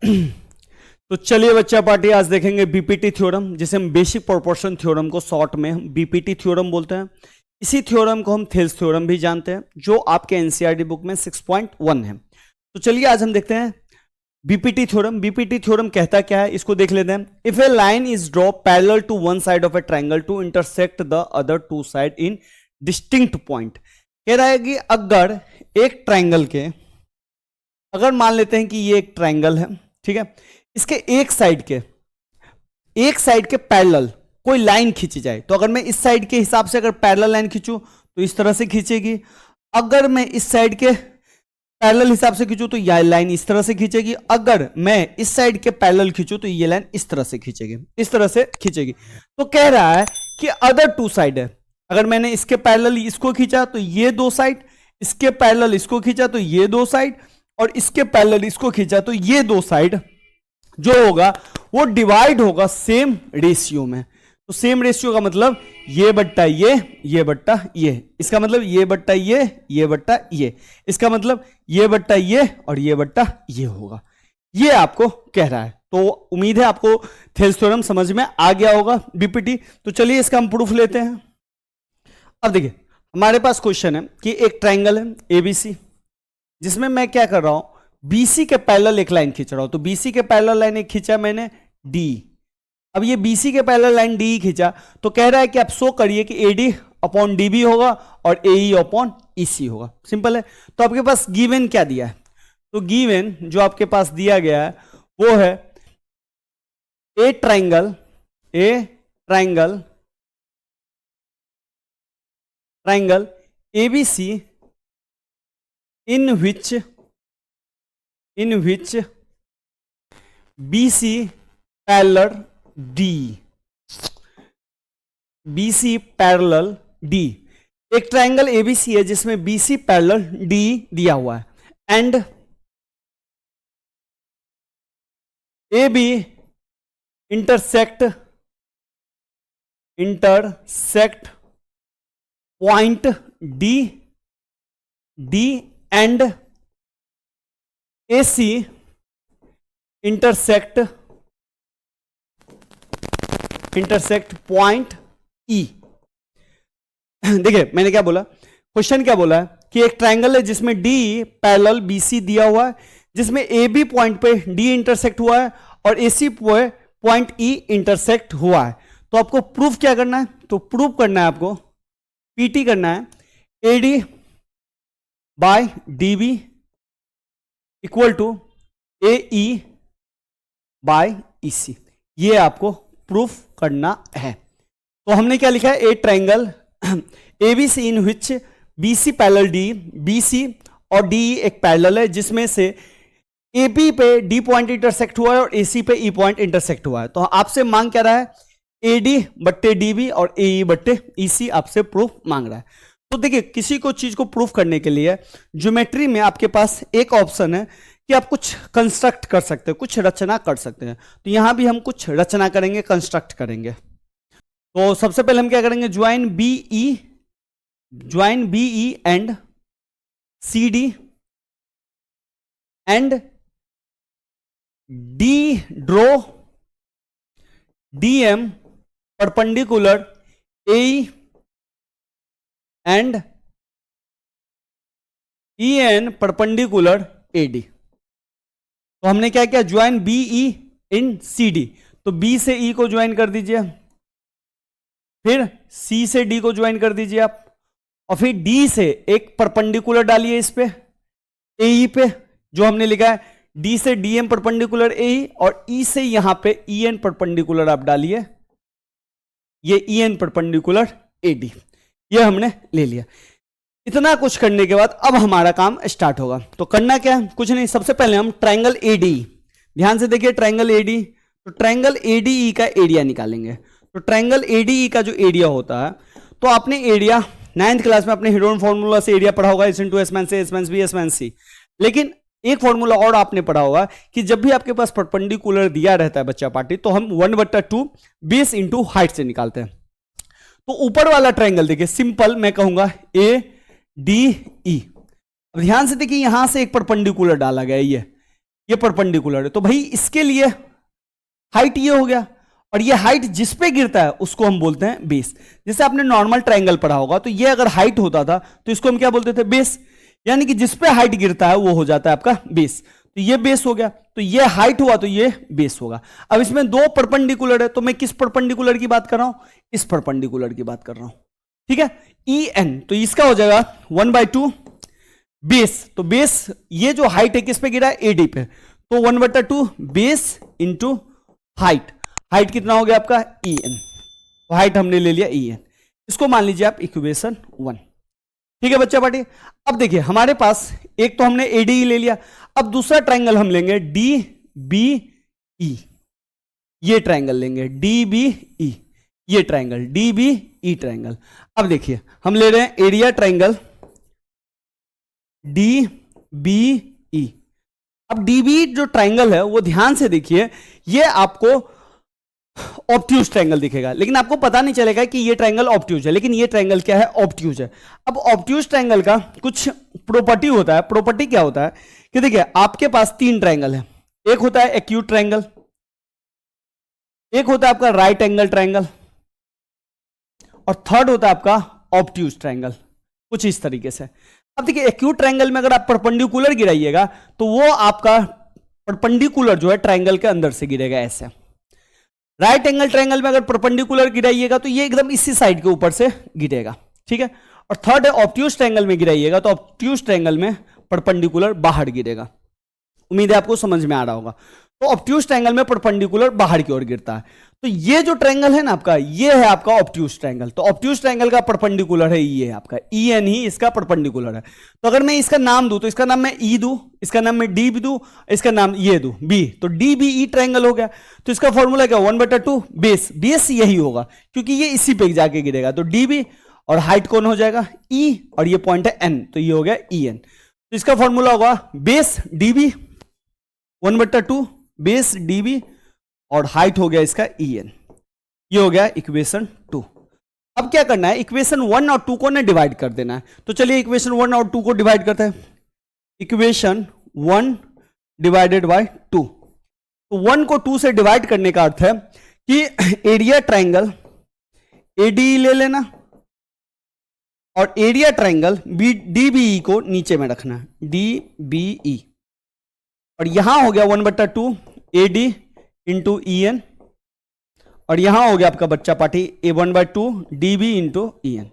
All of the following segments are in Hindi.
तो चलिए बच्चा पार्टी, आज देखेंगे बीपीटी थ्योरम, जिसे हम बेसिक प्रोपोर्शन थ्योरम को शॉर्ट में हम बीपीटी थ्योरम बोलते हैं। इसी थ्योरम को हम थेल्स थ्योरम भी जानते हैं, जो आपके एनसीईआरटी बुक में 6.1 है। तो चलिए आज हम देखते हैं बीपीटी थ्योरम। बीपीटी थ्योरम कहता क्या है, इसको देख लेते हैं। If a line is draw parallel to one side of a triangle to intersect the other two side in distinct point. कह रहा है कि अगर एक ट्राइंगल के, अगर मान लेते हैं कि ये एक ट्राइंगल है, ठीक है, इसके एक साइड के पैरेलल कोई लाइन खींची जाए, तो अगर मैं इस साइड के हिसाब से अगर पैरेलल लाइन खींचूं तो इस तरह से खींचेगी। अगर मैं इस साइड के पैरेलल हिसाब से खींचूं तो यह लाइन इस तरह से खींचेगी। अगर मैं इस साइड के पैरेलल खींचूं तो ये लाइन इस तरह से खींचेगी, इस तरह से खींचेगी। तो कह रहा है कि अदर टू साइड है, अगर मैंने इसके पैरेलल इसको खींचा तो ये दो साइड, इसके पैरेलल इसको खींचा तो ये दो साइड, और इसके पैरेलल इसको खींचा तो ये दो साइड जो होगा वो डिवाइड होगा सेम रेशियो में। तो सेम रेशियो का मतलब ये बट्टा ये बट्टा ये, इसका मतलब ये बट्टा ये बट्टा ये, इसका मतलब ये बट्टा ये और ये बट्टा ये होगा। ये आपको कह रहा है। तो उम्मीद है आपको थेल्स थ्योरम समझ में आ गया होगा बीपीटी। तो चलिए इसका हम प्रूफ लेते हैं। अब देखिए हमारे पास क्वेश्चन है कि एक ट्राइंगल है एबीसी, जिसमें मैं क्या कर रहा हूं, बीसी के पैरेलल एक लाइन खींच रहा हूं। तो बीसी के पैरेलल लाइन एक खींचा मैंने डी। अब ये बीसी के पैरेलल लाइन डी खींचा, तो कह रहा है कि आप शो करिए कि एडी अपॉन डीबी होगा और एई अपॉन ईसी होगा। सिंपल है। तो आपके पास गिवन क्या दिया है, तो गिवन जो आपके पास दिया गया है वो है ए triangle ABC in which BC parallel D, BC parallel D। एक ट्राइंगल ABC है जिसमें BC पैरेलल D दिया हुआ है, and AB intersect point D and AC intersect point E। देखिए मैंने क्या बोला, क्वेश्चन क्या बोला है कि एक ट्राइंगल है जिसमें D पैरेलल BC दिया हुआ है, जिसमें AB पॉइंट पे D इंटरसेक्ट हुआ है और AC पॉइंट E इंटरसेक्ट हुआ है। तो आपको प्रूफ क्या करना है, तो प्रूफ करना है आपको, PT करना है AD by DB equal to AE by EC। ये आपको प्रूफ करना है। तो हमने क्या लिखा है, ए ट्राइंगल ABC इन विच BC पैरेलल D, BC और DE एक पैरेलल है जिसमें से AB पे D पॉइंट इंटरसेक्ट हुआ है और AC पे E पॉइंट इंटरसेक्ट हुआ है। तो आपसे मांग क्या रहा है, AD बट्टे DB और AE बट्टे EC आपसे प्रूफ मांग रहा है। तो देखिए किसी को चीज को प्रूफ करने के लिए ज्योमेट्री में आपके पास एक ऑप्शन है कि आप कुछ कंस्ट्रक्ट कर सकते हैं, कुछ रचना कर सकते हैं। तो यहां भी हम कुछ रचना करेंगे, कंस्ट्रक्ट करेंगे। तो सबसे पहले हम क्या करेंगे, join BE and CD and D draw DM perpendicular AE and EN perpendicular AD। तो हमने क्या किया, ज्वाइन BE इन CD। तो B से E को ज्वाइन कर दीजिए, फिर C से D को ज्वाइन कर दीजिए आप, और फिर D से एक परपेंडिकुलर डालिए इस पे AE पे, जो हमने लिखा है D से DM परपेंडिकुलर AE, और E से यहां पे EN परपेंडिकुलर आप डालिए, ये EN परपेंडिकुलर AD। ये हमने ले लिया। इतना कुछ करने के बाद अब हमारा काम स्टार्ट होगा। तो करना क्या है, कुछ नहीं, सबसे पहले हम ट्राइंगल ADE, ध्यान से देखिए ट्राइंगल ADE, तो ट्राइंगल ADE का एरिया निकालेंगे। तो ट्राइंगल ADE का जो एरिया होता है, तो आपने एरिया 9th क्लास में अपने हेरोन फॉर्मूला से एरिया पढ़ा होगा, S × S - A, S - B, S - C। लेकिन एक फॉर्मूला और आपने पढ़ा होगा कि जब भी आपके पास परपेंडिकुलर दिया रहता है बच्चा पार्टी, तो हम 1/2 बेस इंटू हाइट से निकालते हैं। तो ऊपर वाला ट्राइंगल देखिए, सिंपल मैं कहूंगा ADE। अब ध्यान से देखिए यहां से एक परपेंडिकुलर डाला गया, ये परपेंडिकुलर है, तो भाई इसके लिए हाइट ये हो गया, और ये हाइट जिस पे गिरता है उसको हम बोलते हैं बेस। जैसे आपने नॉर्मल ट्रायंगल पढ़ा होगा, तो ये अगर हाइट होता था तो इसको हम क्या बोलते थे, बेस। यानी कि जिस पे हाइट गिरता है वो हो जाता है आपका बेस। तो ये बेस हो गया, तो ये हाइट हुआ तो ये बेस होगा। अब इसमें दो परपेंडिकुलर है, तो मैं किस परपेंडिकुलर की बात कर रहा हूं, इस परपेंडिकुलर की बात कर रहा हूं, ठीक है। ई एन, तो इसका हो जाएगा 1/2 बेस। तो बेस ये जो हाइट है किस पे गिरा है, एडी पे, तो 1/2 बेस इंटू हाइट। हाइट कितना हो गया आपका, ई एन। तो हाइट हमने ले लिया ई एन, इसको मान लीजिए आप इक्वेशन 1, ठीक है बच्चा पार्टी। अब देखिए हमारे पास एक तो हमने एडी ले लिया, अब दूसरा ट्रायंगल हम लेंगे डी बी ई, ये ट्रायंगल लेंगे डी बी ई, ये triangle D B E triangle. अब देखिए हम ले रहे हैं area triangle D B E. अब डी बी जो ट्रायंगल है वो ध्यान से देखिए, ये आपको ऑब्ट्यूज ट्रायंगल दिखेगा, लेकिन आपको पता नहीं चलेगा कि ये ट्रायंगल ऑब्ट्यूज है, लेकिन ये ट्रायंगल क्या है, ऑब्ट्यूज है। अब ऑब्ट्यूज ट्रायंगल का कुछ प्रॉपर्टी होता है। प्रॉपर्टी क्या होता है कि देखिए आपके पास तीन ट्रायंगल है, एक होता है एक्यूट ट्रायंगल, एक होता है आपका राइट एंगल ट्रायंगल, और थर्ड होता है आपका ऑब्ट्यूज ट्रायंगल, कुछ इस तरीके से। अब देखिए एक्यूट ट्रायंगल में अगर आप परपेंडिकुलर गिराइएगा तो वो आपका परपेंडिकुलर जो है ट्रायंगल के अंदर से गिरेगा ऐसे। राइट एंगल ट्रायंगल में अगर परपेंडिकुलर गिराइएगा तो ये एकदम इसी साइड के ऊपर से गिरेगा, ठीक है। और थर्ड है ऑब्ट्यूज ट्रायंगल में गिराइएगा तो ऑब्ट्यूज ट्रायंगल में परपेंडिकुलर बाहर गिरेगा। उम्मीद है आपको समझ में आ रहा होगा। तो ऑब्ट्यूज ट्रायंगल में परपेंडिकुलर बाहर की ओर गिरता है। तो ये जो ट्रायंगल है ना आपका, ये है आपका ऑब्ट्यूज ट्रायंगल। तो ऑब्ट्यूज ट्रायंगल का परपेंडिकुलर है ये है आपका ई एन, ही इसका परपेंडिकुलर है। तो अगर मैं इसका नाम दूं तो इसका नाम मैं ई दूं, इसका नाम मैं डी भी दूं, इसका नाम ये दूं बी, तो डी बी ई ट्रायंगल हो गया। तो इसका फॉर्मूला क्या, 1/2 बेस। बेस यही होगा क्योंकि ये इसी पे जाके गिरेगा। तो डी बी और हाइट कौन हो जाएगा, ई, और ये पॉइंट है एन, तो ये हो गया ई एन। तो इसका फॉर्मूला होगा base D B 1/2 base D B, और हाइट हो गया इसका ई एन। ये हो गया इक्वेशन 2। अब क्या करना है, इक्वेशन 1 और 2 को ना डिवाइड कर देना है। तो चलिए इक्वेशन 1 और 2 को डिवाइड करते हैं। इक्वेशन 1 डिवाइडेड बाय 2, तो 1 को 2 से डिवाइड करने का अर्थ है कि एरिया ट्रायंगल एडी ले लेना और area triangle D B E को नीचे में रखना, डी बी ई, और यहां हो गया 1/2 एडी इंटू ई एन, और यहां हो गया आपका बच्चा पार्टी A 1/2 D B into E N.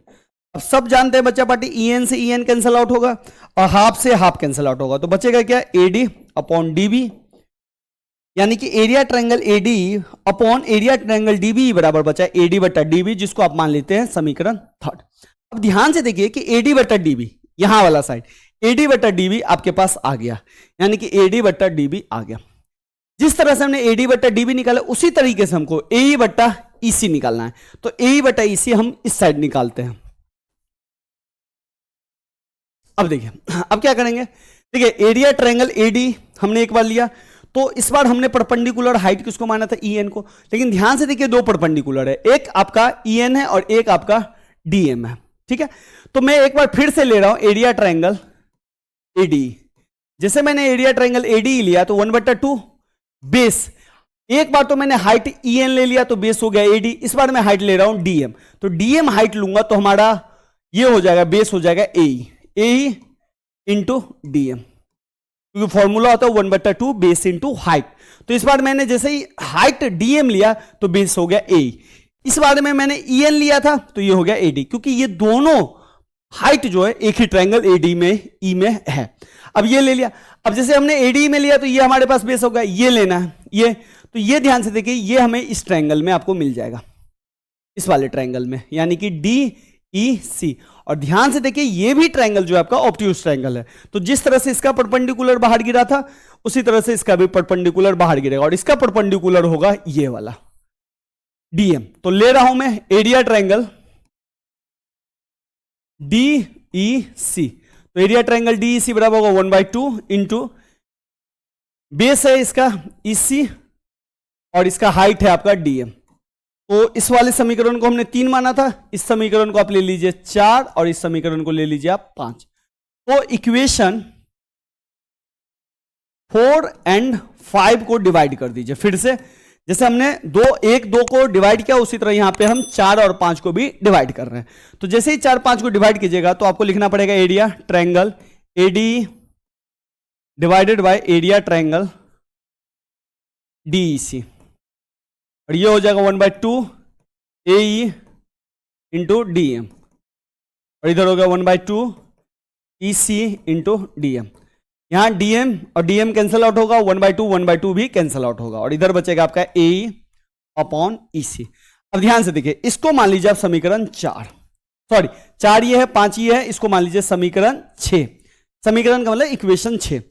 अब सब जानते हैं बच्चा पार्टी ई एन से ई एन कैंसिल आउट होगा और हाफ से हाफ कैंसिल आउट होगा, तो बचेगा क्या, एडी अपॉन डी बी, यानी कि area triangle AD upon area triangle DB बराबर बचा एडी बटा डीबी, जिसको आप मान लेते हैं समीकरण 3। अब ध्यान से देखिए कि एडी बटा डीबी, यहां वाला साइड एडी बटा डीबी आपके पास आ गया, यानी कि एडी बटा डीबी आ गया। जिस तरह से हमने एडी बटा डीबी निकाला उसी तरीके से हमको ए बटा ईसी निकालना है। तो ए बटा ईसी हम इस साइड निकालते हैं। अब देखिए अब क्या करेंगे, देखिए एरिया ट्रायंगल एडी हमने एक बार लिया, तो इस बार हमने परपेंडिकुलर हाइट किसको माना था, ई एन को। लेकिन ध्यान से देखिए दो परपेंडिकुलर है, एक आपका ई एन है और एक आपका डी एम है, ठीक है। तो मैं एक बार फिर से ले रहा हूं एरिया ट्रायंगल एडी। जैसे मैंने एरिया ट्रायंगल एडी लिया तो 1/2 बेस, एक बार तो मैंने हाइट ई एन ले लिया तो बेस हो गया एडी, इस बार मैं हाइट ले रहा हूं डीएम, तो डीएम हाइट लूंगा तो हमारा ये हो जाएगा बेस हो जाएगा ए इंटू डीएम, क्योंकि फॉर्मूला होता है 1/2 बेस इंटू हाइट। तो इस बार मैंने जैसे ही हाइट डीएम लिया तो बेस हो गया ए, इस बार में मैंने ई एन लिया था तो ये हो गया एडी, क्योंकि ये दोनों हाइट जो है एक ही ट्रायंगल एडी में ई में है। अब ये ले लिया, अब जैसे हमने एडी में लिया तो ये हमारे पास बेस होगा, ये लेना है ये, तो ये ध्यान से देखिए ये हमें इस ट्रायंगल में आपको मिल जाएगा, इस वाले ट्रायंगल में, यानी कि डी ई सी। और ध्यान से देखिए ये भी ट्रायंगल जो है आपका ऑब्ट्यूज ट्रायंगल है, तो जिस तरह से इसका परपेंडिकुलर बाहर गिरा था उसी तरह से इसका भी परपेंडिकुलर बाहर गिरेगा, और इसका परपेंडिकुलर होगा ये वाला डीएम। तो ले रहा हूं मैं एरिया ट्रायंगल डी ई सी, तो एरिया ट्रायंगल डी ई सी बराबर होगा 1/2 इंटू बेस है इसका ईसी और इसका हाइट है आपका डीएम। तो इस वाले समीकरण को हमने 3 माना था, इस समीकरण को आप ले लीजिए 4 और इस समीकरण को ले लीजिए आप 5। तो इक्वेशन 4 एंड 5 को डिवाइड कर दीजिए फिर से, जैसे हमने 1 2 को डिवाइड किया उसी तरह यहां पे हम 4 और 5 को भी डिवाइड कर रहे हैं। तो जैसे ही 4 5 को डिवाइड कीजिएगा तो आपको लिखना पड़ेगा area triangle AD divided by area triangle DEC, और ये हो जाएगा 1/2 AE इंटू DM, और इधर हो गया 1/2 EC इंटू DM। यहां DM और DM कैंसल आउट होगा, 1/2 भी कैंसल आउट होगा, और इधर बचेगा आपका AE अपॉन EC। अब ध्यान से देखिए, इसको मान लीजिए आप समीकरण 4 ये है, 5 ये है, इसको मान लीजिए समीकरण 6। समीकरण का मतलब इक्वेशन 6।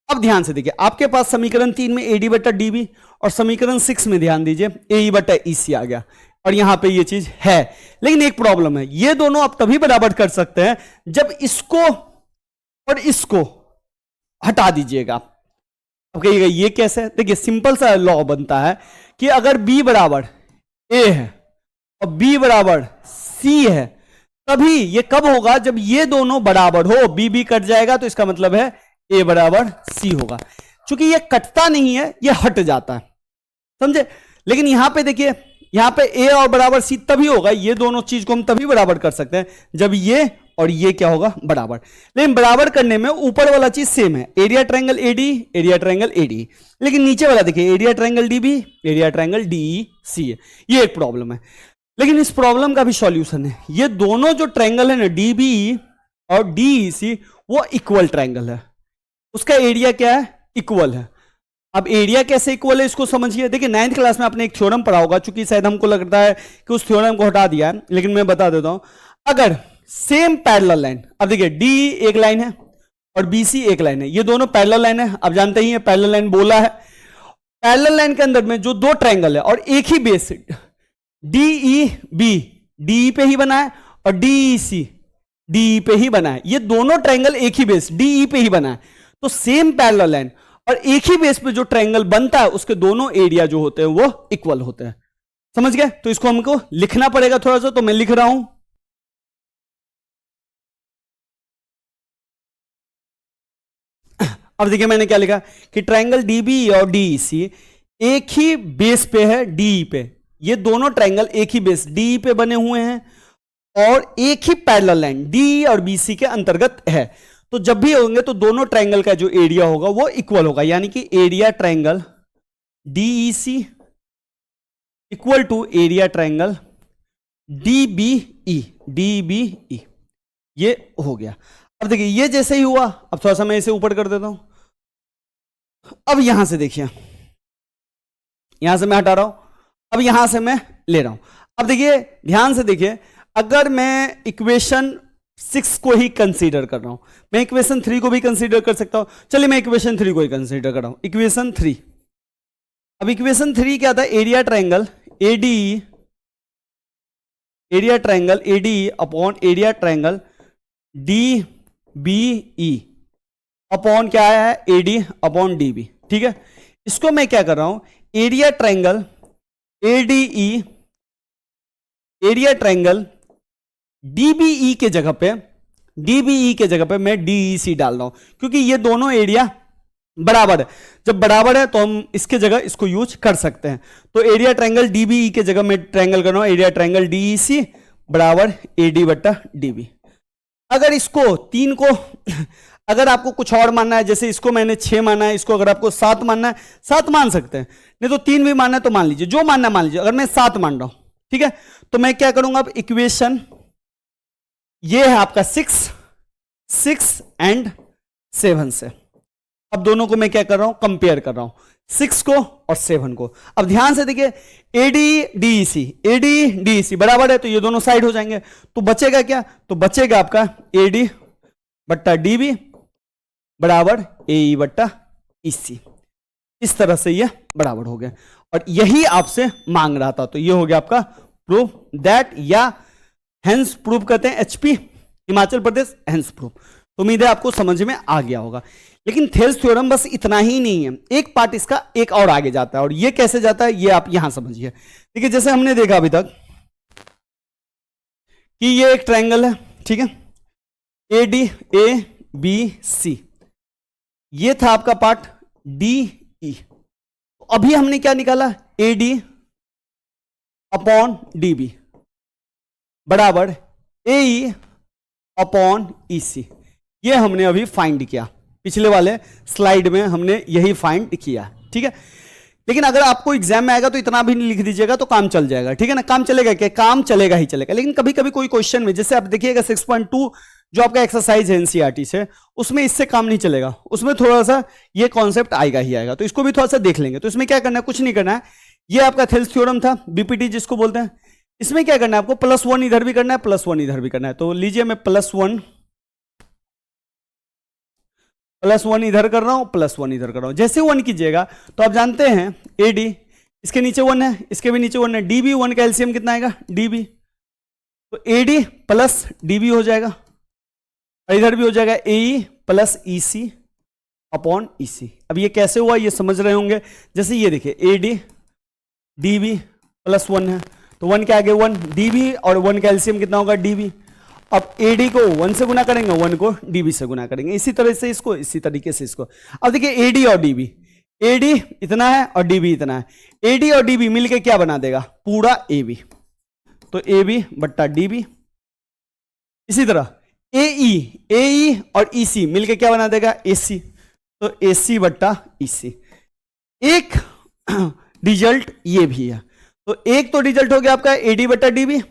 अब ध्यान से देखिए, आपके पास समीकरण 3 में AD बटा DB, और समीकरण 6 में ध्यान दीजिए AE बटा EC आ गया, और यहां पे ये चीज है। लेकिन एक प्रॉब्लम है, ये दोनों आप तभी बराबर कर सकते हैं जब इसको और इसको हटा दीजिएगा। अब कहिएगा ये कैसे? देखिए सिंपल सा लॉ बनता है कि अगर B बराबर A है और B बराबर C है, तभी ये कब होगा? जब ये दोनों बराबर हो, B कट जाएगा तो इसका मतलब है A बराबर C होगा। चूंकि ये कटता नहीं है, ये हट जाता है, समझे? लेकिन यहां पे देखिए, यहां पे A और बराबर C तभी होगा, ये दोनों चीज को हम तभी बराबर कर सकते हैं जब ये और ये क्या होगा? बराबर। लेकिन बराबर करने में ऊपर वाला चीज सेम है, area triangle AD, area triangle AD, लेकिन नीचे वाला देखिए area triangle DB, area triangle DEC है। ये एक प्रॉब्लम है, लेकिन इस प्रॉब्लम का भी सॉल्यूशन है। ये दोनों जो ट्रायंगल है ना, DB और DEC, वो इक्वल ट्रायंगल है, उसका एरिया क्या है? इक्वल है। अब एरिया कैसे इक्वल है इसको समझिए। देखिए 9th क्लास में आपने एक थ्योरम पढ़ा होगा, चूंकि शायद हमको लगता है कि उस थ्योरम को हटा दिया है, लेकिन मैं बता देता हूं। अगर सेम पैरेलल लाइन, अब देखिए DE एक लाइन है और BC एक लाइन है, ये दोनों पैरेलल लाइन है, अब जानते ही है पैरेलल लाइन बोला है। पैरेलल लाइन के अंदर में जो दो ट्रायंगल है और एक ही बेस, DEB DE पे ही बना है और DEC DE पे ही बना है, ये दोनों ट्रायंगल एक ही बेस DE पे ही बना है। तो सेम पैरेलल लाइन और एक ही बेस पे जो ट्रायंगल बनता है, उसके दोनों एरिया जो होते हैं वो इक्वल होते हैं। समझ गए? तो इसको हमको लिखना पड़ेगा थोड़ा सा, तो मैं लिख रहा हूं। अब देखिए मैंने क्या लिखा कि ट्रायंगल DB और DEC एक ही बेस पे है, DE पे। ये दोनों ट्रायंगल एक ही बेस DE पे बने हुए हैं और एक ही पैरेलल लाइन DE और BC के अंतर्गत है। तो जब भी होंगे तो दोनों ट्रायंगल का जो एरिया होगा वो इक्वल होगा, यानी कि area triangle DEC equal to area triangle DBE। ये हो गया। अब देखिए ये जैसे ही हुआ, अब थोड़ा सा मैं इसे ऊपर कर देता हूं। अब यहां से देखिए, यहां से मैं हटा रहा हूं, अब यहां से मैं ले रहा हूं। अब देखिए ध्यान से देखिए, अगर मैं इक्वेशन 6 को ही कंसीडर कर रहा हूं, मैं इक्वेशन 3 को भी कंसीडर कर सकता हूं। चलिए मैं इक्वेशन 3 को ही कंसीडर कर रहा हूं, इक्वेशन 3। अब इक्वेशन 3 क्या था? Area triangle ADE upon area triangle DBE upon क्या है? AD upon DB। ठीक है, इसको मैं क्या कर रहा हूं? Area triangle ADE area triangle DBE के जगह पे मैं DEC डाल रहा हूं, क्योंकि ये दोनों एरिया बराबर है। जब बराबर है तो हम इसके जगह इसको यूज कर सकते हैं। तो एरिया ट्रायंगल DBE के जगह मैं ट्रायंगल कर रहा हूं एरिया ट्रायंगल DEC बराबर AD बटा DB। अगर इसको 3 को अगर आपको कुछ और मानना है, जैसे इसको मैंने 6 माना है, इसको अगर आपको 7 मानना है 7 मान सकते हैं, नहीं तो 3 भी मानना है तो मान लीजिए, जो मानना मान लीजिए। अगर मैं 7 मान रहा हूं, ठीक है, तो मैं क्या करूंगा? अब इक्वेशन ये है आपका 6 एंड 7 से। अब दोनों को मैं क्या कर रहा हूं? कंपेयर कर रहा हूं, 6 को और 7 को। अब ध्यान से देखिए, AD DEC बराबर है, तो ये दोनों साइड हो जाएंगे, तो बचेगा क्या? तो बचेगा आपका AD बट्टा DB बराबर AE बट्टा EC। इस तरह से ये बराबर हो गया, और यही आपसे मांग रहा था। तो ये हो गया आपका प्रूफ दैट, या हेंस प्रूफ कहते हैं HP Himachal Pradesh hence proof. तो उम्मीद है आपको समझ में आ गया होगा। लेकिन थेल्स थ्योरम बस इतना ही नहीं है, एक पार्ट इसका एक और आगे जाता है, और ये कैसे जाता है ये आप यहां समझिए। देखिए जैसे हमने देखा अभी तक कि ये एक ट्रायंगल है, ठीक है, ADABC, ये था आपका पार्ट डी ई। अभी हमने क्या निकाला, A D upon D B बराबर ए ई अपॉन ई सी। ये हमने अभी फाइंड किया, पिछले वाले स्लाइड में हमने यही फाइंड किया, ठीक है। लेकिन अगर आपको एग्जाम में आएगा तो इतना भी नहीं लिख दीजिएगा तो काम चल जाएगा, ठीक है ना। काम चलेगा क्या, काम चलेगा ही चलेगा। लेकिन कभी कभी कोई क्वेश्चन में, जैसे आप देखिएगा 6.2 जो आपका एक्सरसाइज है एनसीईआरटी से, उसमें इससे काम नहीं चलेगा, उसमें थोड़ा सा ये कॉन्सेप्ट आएगा ही आएगा, तो इसको भी थोड़ा सा देख लेंगे। तो इसमें क्या करना है, कुछ नहीं करना है। ये आपका थेल्स थ्योरम था, बीपीटी जिसको बोलते हैं। इसमें क्या करना है आपको, +1 इधर भी करना है, +1 इधर भी करना है। तो लीजिए मैं +1 इधर कर रहा हूं, +1 इधर कर रहा हूं। जैसे 1 कीजिएगा तो आप जानते हैं ए डी, इसके नीचे 1 है, इसके भी नीचे 1 है, डी बी 1 का एलसीएम कितना आएगा, डी बी। तो A D plus D B हो जाएगा, और इधर भी हो जाएगा ए ई प्लस ई सी अपॉन ई सी। अब ये कैसे हुआ ये समझ रहे होंगे। जैसे ये देखिए ए डी डी बी +1 है, तो 1 के आगे 1 डी बी, और 1 का एलसीएम कितना होगा, डी बी। अब ए डी को 1 से गुना करेंगे, 1 को डी बी से गुना करेंगे, इसी तरह से इसको, इसी तरीके से इसको। अब देखिए ए डी और डी बी, ए डी इतना है और डी बी इतना है, ए डी और डी बी मिलके क्या बना देगा, पूरा ए बी। तो ए बी बट्टा डी बी। इसी तरह ए ई और ई सी मिलके क्या बना देगा, ए सी। तो ए सी बट्टा ई सी। एक रिजल्ट ये भी है, तो एक तो रिजल्ट हो गया आपका ए डी बट्टा डी बी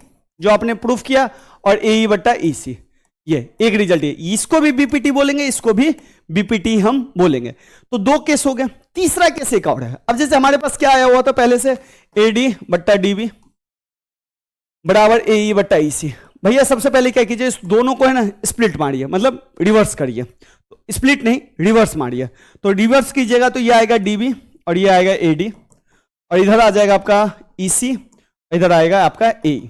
जो आपने प्रूफ किया, और ए ई बट्टा ई सी, ये एक रिजल्ट है। इसको भी बीपीटी बोलेंगे, इसको भी बीपीटी हम बोलेंगे। तो 2 केस हो गए। तीसरा केस एक और है। अब जैसे हमारे पास क्या आया हुआ था पहले से, ए डी बट्टा डी बी बराबर ए ई बट्टा ई सी। भैया सबसे पहले क्या कीजिए, इस दोनों को है ना स्प्लिट मारिए, मतलब रिवर्स करिए। तो स्प्लिट नहीं, रिवर्स मारिए। तो रिवर्स कीजिएगा तो ये आएगा डी बी और ये आएगा ए डी, और इधर आ जाएगा आपका ई सी, इधर आएगा आपका ए।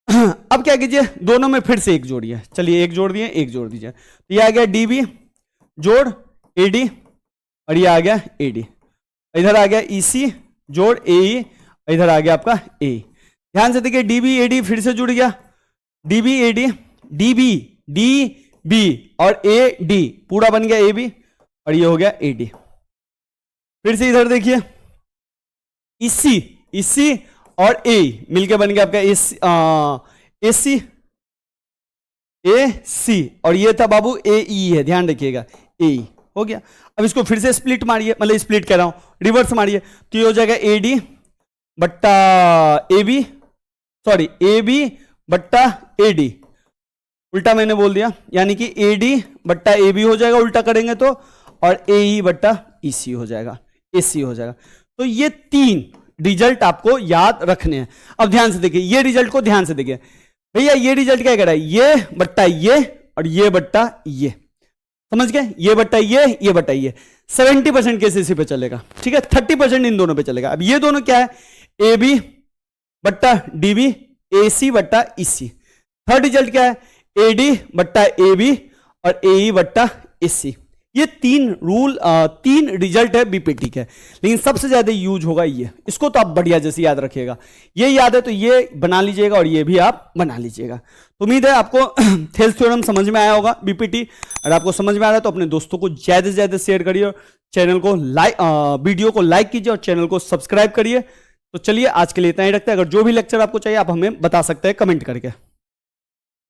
अब क्या कीजिए, दोनों में फिर से एक जोड़िए। चलिए एक जोड़ दिए, एक जोड़ दीजिए। तो ये आ गया डी बी जोड़ ए डी, और ये आ गया ए डी। इधर आ गया ई सी जोड़ ए ई, इधर आ गया आपका ए। ध्यान से देखिए, डी बी ए डी फिर से जुड़ गया, D B A D, D B D B और ए डी पूरा बन गया ए बी, और ये हो गया ए डी। फिर से इधर देखिए, इसी और ए मिलके बन गया आपका ए सी, और ये था बाबू ए ई है, ध्यान रखिएगा ए ई हो गया। अब इसको फिर से स्प्लिट मारिए, मतलब स्प्लिट कह रहा हूं, रिवर्स मारिए। तो ये हो जाएगा ए डी बट्टा A B, sorry A B बट्टा ए डी, उल्टा मैंने बोल दिया, यानी कि ए डी बट्टा ए बी हो जाएगा उल्टा करेंगे तो, और ए ई बट्टा ई सी हो जाएगा, ए सी हो जाएगा। तो ये 3 रिजल्ट आपको याद रखने हैं। अब ध्यान से देखिए, ये रिजल्ट को ध्यान से देखिए भैया, ये रिजल्ट क्या कह रहा है, ये बट्टा ये और ये बट्टा ये, समझ गए, ये बट्टा ये बट्टा ये। 70% केस इसी पे चलेगा, ठीक है, 30% इन दोनों पे चलेगा। अब ये दोनों क्या है, ए बी बट्टा डी बी, ए सी बट्टा ई सी। थर्ड रिजल्ट क्या है, ए डी बट्टा ए बी और ए ई बट्टा ए सी। ये 3 रिजल्ट है बीपीटी के, लेकिन सबसे ज्यादा यूज होगा ये, इसको तो आप बढ़िया जैसे याद रखिएगा। ये याद है तो ये बना लीजिएगा, और ये भी आप बना लीजिएगा। तो उम्मीद है आपको थेल्स थ्योरम समझ में आया होगा बीपीटी। अगर आपको समझ में आ रहा है तो अपने दोस्तों को ज्यादा से ज्यादा शेयर करिए, और चैनल को वीडियो को लाइक कीजिए और चैनल को सब्सक्राइब करिए। तो चलिए आज के लिए इतना ही रखते हैं। अगर जो भी लेक्चर आपको चाहिए आप हमें बता सकते हैं कमेंट करके।